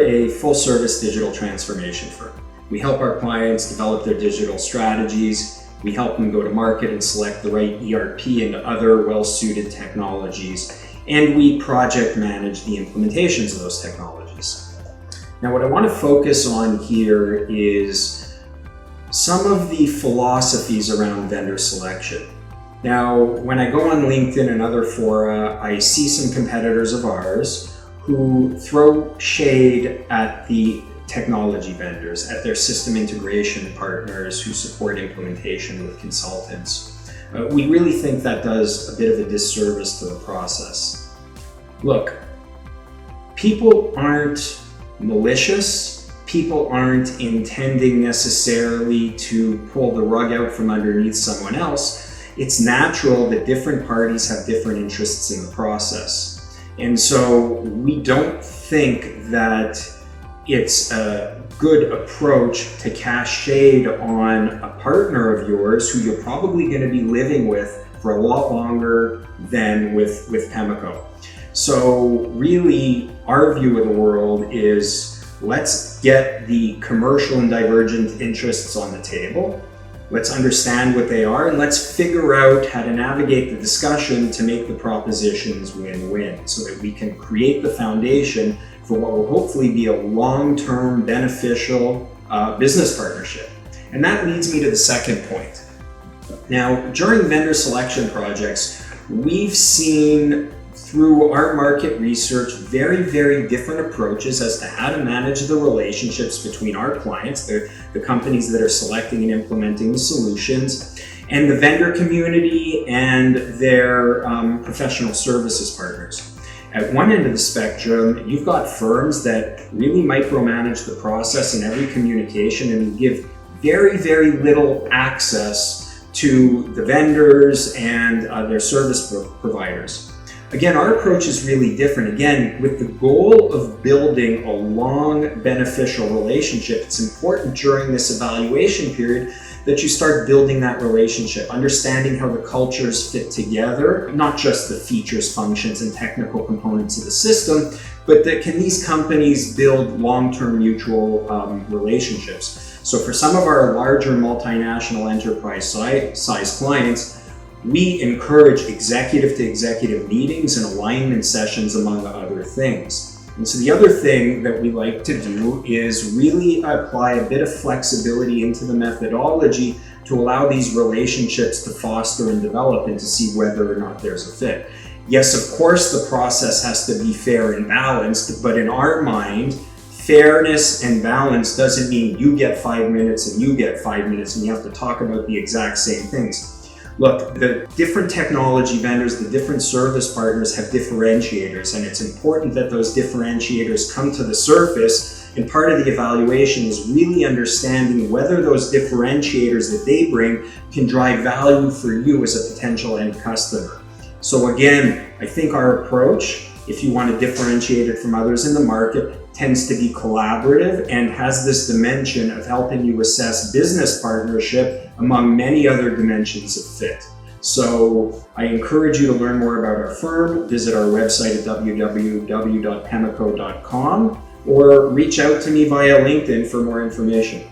a full-service digital transformation firm. We help our clients develop their digital strategies. We help them go to market and select the right ERP and other well-suited technologies. And we project manage the implementations of those technologies. Now, what I want to focus on here is some of the philosophies around vendor selection. Now, when I go on LinkedIn and other fora, I see some competitors of ours who throw shade at the technology vendors, at their system integration partners who support implementation with consultants. We really think that does a bit of a disservice to the process. Look, people aren't malicious. People aren't intending necessarily to pull the rug out from underneath someone else. It's natural that different parties have different interests in the process. And so we don't think that it's a good approach to cast shade on a partner of yours who you're probably going to be living with for a lot longer than with Pemeco. So really, our view of the world is let's get the commercial and divergent interests on the table. Let's understand what they are, and let's figure out how to navigate the discussion to make the propositions win-win so that we can create the foundation for what will hopefully be a long-term beneficial business partnership. And that leads me to the second point. Now, during vendor selection projects, we've seen through our market research very, very different approaches as to how to manage the relationships between our clients, the companies that are selecting and implementing the solutions, and the vendor community and their professional services partners. At one end of the spectrum, you've got firms that really micromanage the process in every communication and give very, very little access to the vendors and their service providers. Again, our approach is really different. Again, with the goal of building a long, beneficial relationship, it's important during this evaluation period that you start building that relationship, understanding how the cultures fit together, not just the features, functions, and technical components of the system, but that can these companies build long-term mutual relationships. So for some of our larger multinational enterprise size clients, we encourage executive-to-executive meetings and alignment sessions, among other things. And so the other thing that we like to do is really apply a bit of flexibility into the methodology to allow these relationships to foster and develop and to see whether or not there's a fit. Yes, of course, the process has to be fair and balanced, but in our mind, fairness and balance doesn't mean you get 5 minutes and you get 5 minutes and you have to talk about the exact same things. Look, the different technology vendors, the different service partners have differentiators, and it's important that those differentiators come to the surface. And part of the evaluation is really understanding whether those differentiators that they bring can drive value for you as a potential end customer. So again, I think our approach, if you want to differentiate it from others in the market, tends to be collaborative and has this dimension of helping you assess business partnership among many other dimensions of fit. So I encourage you to learn more about our firm, visit our website at www.pemeco.com, or reach out to me via LinkedIn for more information.